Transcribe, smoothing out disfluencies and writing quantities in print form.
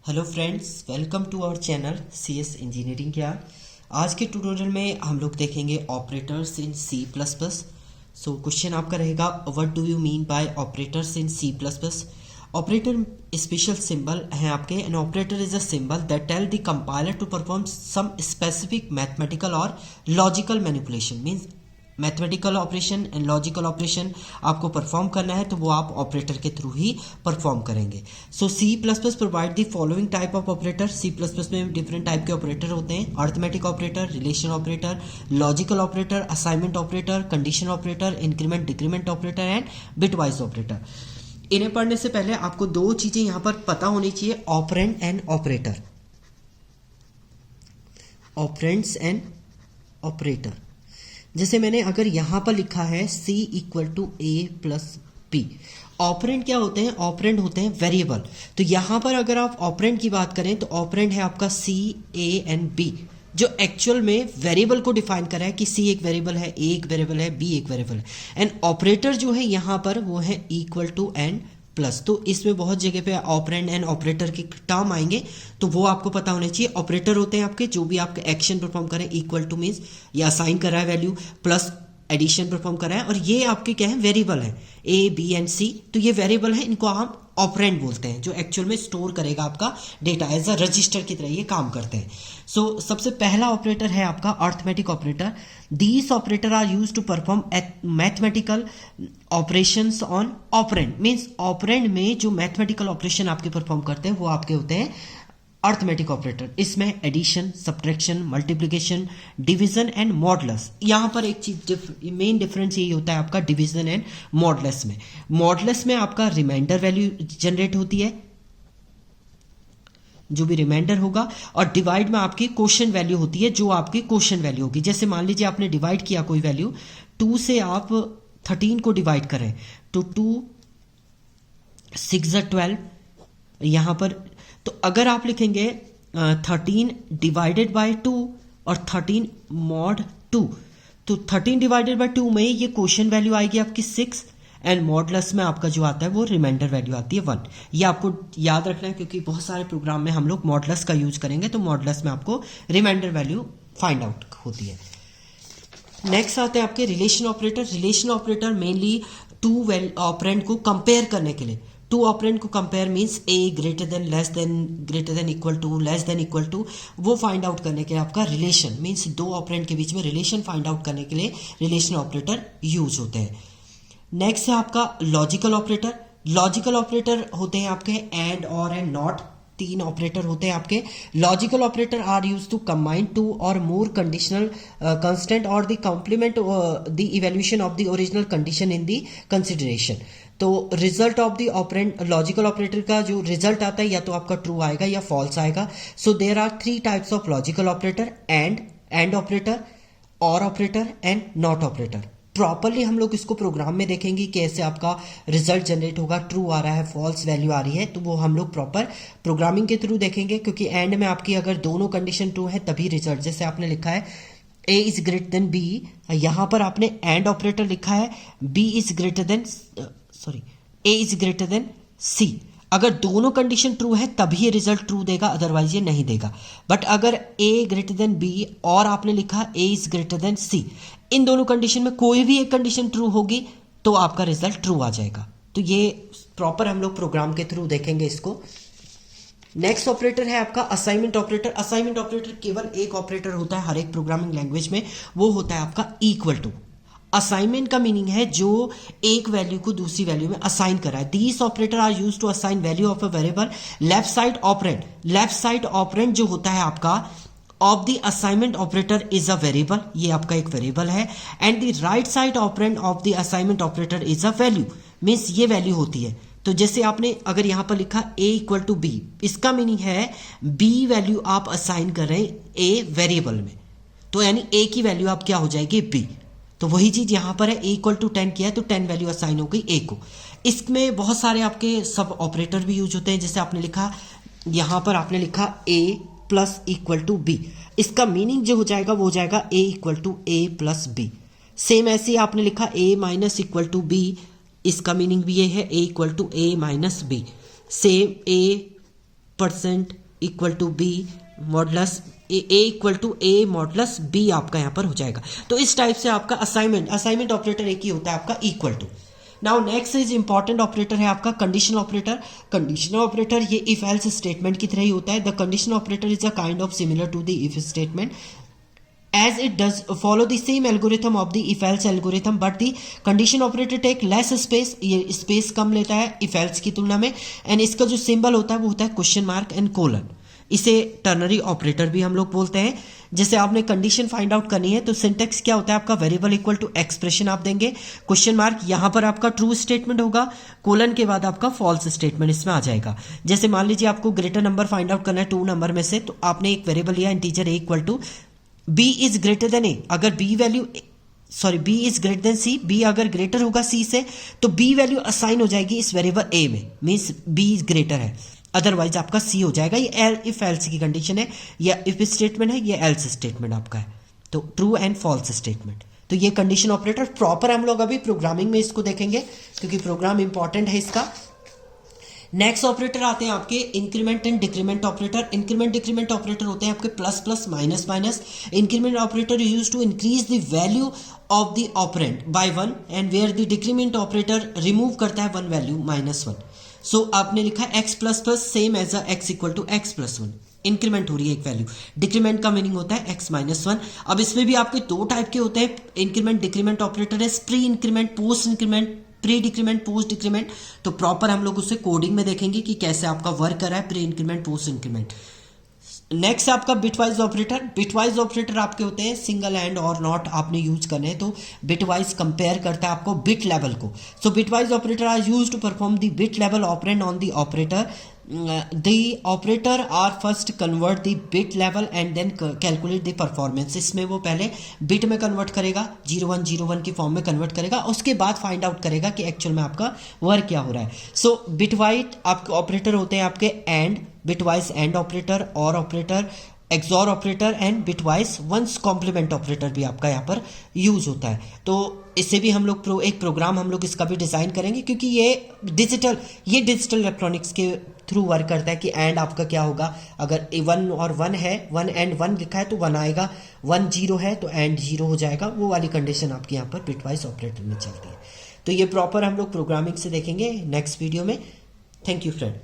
Hello friends, welcome to our channel CS engineering Gyan. आज के tutorial में हम लोग देखेंगे operators in C++। So question आपका रहेगा, what do you mean by operators in C++। Operator special symbol हैं आपके। An operator is a symbol that tell the compiler to perform some specific mathematical और logical manipulation. Means mathematical operation and logical operation आपको perform करना है तो वो आप operator के थ्रू ही परफॉर्म करेंगे। सो C++ provide the following type of operator. C++ में डिफरेंट टाइप के ऑपरेटर होते हैं: arithmetic operator, relation operator, logical operator, assignment operator, condition operator, increment decrement operator and bitwise operator. इन्हें पढ़ने से पहले आपको दो चीजें यहां पर पता होनी चाहिए: operand and operator. Operands and operator, जैसे मैंने अगर यहां पर लिखा है C = A+B। ऑपरेंड क्या होते हैं? ऑपरेंड होते हैं वेरिएबल। तो यहां पर अगर आप ऑपरेंड की बात करें तो ऑपरेंड है आपका C, A एंड B, जो एक्चुअल में वेरिएबल को डिफाइन करा है कि C एक वेरिएबल है, A एक वेरिएबल है, B एक वेरिएबल है। एंड ऑपरेटर जो है यहां पर वो है इक्वल टू एंड प्लस। तो इसमें बहुत जगह पे ऑपरेंड एंड ऑपरेटर के टर्म आएंगे, तो वो आपको पता होने चाहिए। ऑपरेटर होते हैं आपके जो भी आपके एक्शन परफॉर्म करें। इक्वल टू मीन्स ये असाइन कर रहा है वैल्यू, प्लस एडिशन परफॉर्म कर रहा है, और ये आपके क्या है? वेरिएबल है A, B एंड C। तो ये वेरिएबल है, इनको हम ऑपरेंड बोलते हैं, जो एक्चुअल में स्टोर करेगा आपका डेटा एज अ रजिस्टर की तरह ये काम करते हैं। सो सबसे पहला ऑपरेटर है आपका arithmetic operator. These operator are use to perform mathematical operations on operand. Means operand में जो मैथमेटिकल ऑपरेशन आपके परफॉर्म करते हैं वो आपके होते हैं अर्थमेटिक ऑपरेटर। इसमें addition, subtraction, multiplication, division and modulus. यहां पर एक चीज मेन डिफरेंस यही होता है आपका डिवीजन एंड मॉडुलस में। मॉडुलस में आपका रिमाइंडर वैल्यू जनरेट होती है, जो भी रिमाइंडर होगा, और डिवाइड में आपकी क्वोशंट वैल्यू होती है, जो आपकी क्वोशंट वैल्यू होगी। जैसे मान लीजिए आपने डिवाइड किया कोई वैल्यू, 2 से आप 13 को डिवाइड करें तो 2 6 12 यहां पर। तो अगर आप लिखेंगे 13 डिवाइडेड बाय 2 और 13 मॉड 2, तो 13 डिवाइडेड बाय 2 में ये क्वोशंट वैल्यू आएगी आपकी 6, एंड मॉडुलस में आपका जो आता है वो रिमाइंडर वैल्यू आती है 1। ये आपको याद रखना है, क्योंकि बहुत सारे प्रोग्राम में हम लोग मॉडुलस का यूज करेंगे, तो मॉडुलस में आपको रिमाइंडर वैल्यू फाइंड आउट होती है। नेक्स्ट आते हैं आपके relation operator. Relation operator mainly two operand को कंपेयर करने के लिए। टू ऑपरेंड को compare means A greater than, less than, greater than, equal to, less than, equal to, वो फाइंड आउट करने के लिए आपका रिलेशन मींस दो ऑपरेंड के बीच में रिलेशन फाइंड आउट करने के लिए रिलेशन ऑपरेटर यूज होते हैं। नेक्स्ट है आपका लॉजिकल ऑपरेटर। लॉजिकल ऑपरेटर होते हैं आपके एंड, और एंड नॉट। 3 ऑपरेटर होते हैं आपके। Logical operator are use to combine 2 or more conditional constant or the complement the evaluation of the original condition in the consideration. तो result of the operand, logical operator का जो result आता है या तो आपका ट्रू आएगा या फॉल्स आएगा। So there are 3 types of logical operator: and operator, और operator and not operator. Properly हम लोग इसको प्रोग्राम में देखेंगे कि ऐसे आपका रिजल्ट जनरेट होगा, ट्रू आ रहा है, फॉल्स वैल्यू आ रही है, तो वो हम लोग प्रॉपर प्रोग्रामिंग के थ्रू देखेंगे। क्योंकि एंड में आपकी अगर दोनों कंडीशन ट्रू है तभी रिजल्ट। जैसे आपने लिखा है A is greater than B, यहां पर आपने एंड ऑपरेटर लिखा है B is greater than A is greater than C। अगर दोनों कंडीशन ट्रू है तभी ये रिजल्ट ट्रू देगा, अदरवाइज ये नहीं देगा। बट अगर A ग्रेटर देन B और आपने लिखा A is greater than C, इन दोनों कंडीशन में कोई भी एक कंडीशन ट्रू होगी तो आपका रिजल्ट ट्रू आ जाएगा। तो ये प्रॉपर हम लोग प्रोग्राम के थ्रू देखेंगे इसको। नेक्स्ट ऑपरेटर है आपका असाइनमेंट ऑपरेटर। असाइनमेंट ऑपरेटर केवल एक ऑपरेटर होता है हर एक प्रोग्रामिंग लैंग्वेज में, वो होता है आपका इक्वल टू। असाइनमेंट का मीनिंग है जो एक वैल्यू को दूसरी वैल्यू में असाइन करा है। These operator are use to assign value of a variable. Left side operand, left side operand जो होता है आपका of the assignment operator is a variable, ये आपका एक वेरिएबल है। And the right side operand of the assignment operator is a value, means ये value होती है। तो जैसे आपने अगर यहां पर लिखा A = B, इसका मीनिंग है B वैल्यू आप असाइन कर रहे हैं A वेरिएबल में, तो यानी A की वैल्यू आप क्या हो जाएगी? B। तो वही चीज यहां पर है, A = 10 किया है तो 10 वैल्यू असाइन हो गई A को। इसमें बहुत सारे आपके सब ऑपरेटर भी यूज होते हैं। जैसे आपने लिखा यहां पर आपने लिखा A + B, इसका मीनिंग जो हो जाएगा वो हो जाएगा A = A + B। सेम ऐसे ही आपने लिखा A- = B, इसका मीनिंग भी ये है A = A - B। Same A percent equal to B modulus A equal to A modulus B आपका यहाँ पर हो जाएगा। तो इस टाइप से आपका असाइनमेंट ऑपरेटर एक ही होता है आपका equal to. Now next is important operator है आपका कंडीशनल ऑपरेटर। कंडीशनल ऑपरेटर ये इफ एल्स स्टेटमेंट की तरह ही होता है। The conditional operator is a kind of similar to the if statement as it does follow the same algorithm of the if else algorithm but the condition operator take less space, ये space कम लेता है if else की तुलना में। And इसका जो symbol होता है वो होता है क्वेश्चन मार्क एंड कोलन। इसे टर्नरी ऑपरेटर भी हम लोग बोलते हैं। जैसे आपने कंडीशन फाइंड आउट करनी है तो सिंटेक्स क्या होता है आपका, वेरिएबल इक्वल टू एक्सप्रेशन आप देंगे, क्वेश्चन मार्क यहाँ पर आपका ट्रू स्टेटमेंट होगा, कोलन के बाद आपका फॉल्स स्टेटमेंट इसमें आ जाएगा। जैसे मान लीजिए आपको ग्रेटर नंबर फाइंड आउट करना है 2 नंबर में से, तो आपने एक वेरिएबल लिया integer a equal to B is greater than ए। अगर B value B is greater than C, B अगर ग्रेटर होगा सी से तो बी वैल्यू असाइन हो जाएगी इस वेरिएबल ए में, मीन्स बी इज ग्रेटर है, अदरवाइज आपका सी हो जाएगा। ये इफ एल्स की कंडीशन है, या इफ स्टेटमेंट है, ये एल्स स्टेटमेंट आपका है, तो ट्रू एंड फॉल्स स्टेटमेंट। तो ये कंडीशन ऑपरेटर प्रॉपर हम लोग अभी प्रोग्रामिंग में इसको देखेंगे क्योंकि प्रोग्राम इंपॉर्टेंट है इसका। नेक्स्ट ऑपरेटर आते हैं आपके increment and decrement operator. Increment decrement operator होते हैं आपके plus plus minus minus. Increment operator use to increase the value of the operand by 1 and where the decrement operator remove करता है 1 वैल्यू -1। सो आपने लिखा x plus plus same as a x equal to x plus 1, increment हो रही है एक value. Decrement का meaning होता है एक्स -1। अब इसमें भी आपके 2 टाइप के होते हैं इंक्रीमेंट डिक्रीमेंट ऑपरेटर है, pre increment post increment, pre decrement post decrement. तो प्रॉपर हम लोग उससे कोडिंग में देखेंगे कि कैसे आपका वर्क कर रहा है pre increment post increment. Next आपका बिटवाइज ऑपरेटर। बिटवाइज ऑपरेटर आपके होते हैं सिंगल एंड और नॉट आपने यूज करने हैं, तो बिटवाइज कंपेयर करता है आपको बिट लेवल को। So bitwise operator are use to perform the bit level operand on the operator. the operator are first convert the bit level and then calculate the performance। इसमें वो पहले bit में convert करेगा, 0101 की form में convert करेगा, उसके बाद फाइंड आउट करेगा कि एक्चुअल में आपका वर्क क्या हो रहा है। सो बिटवाइज आपके ऑपरेटर होते हैं आपके एंड, बिटवाइज एंड ऑपरेटर, और operator, XOR operator and bitwise one's complement operator भी आपका यहाँ पर यूज होता है। तो इससे भी हम लोग एक प्रोग्राम हम लोग इसका भी डिज़ाइन करेंगे क्योंकि ये डिजिटल इलेक्ट्रॉनिक्स के थ्रू वर्क करता है कि एंड आपका क्या होगा, अगर 1 और 1 है, 1 एंड 1 लिखा है तो 1 आएगा, 1 0 है तो एंड 0 हो जाएगा, वो वाली कंडीशन आपके यहाँ पर बिटवाइज ऑपरेटर में चलती है। तो ये प्रॉपर हम लोग प्रोग्रामिंग से देखेंगे नेक्स्ट वीडियो में। Thank you friend.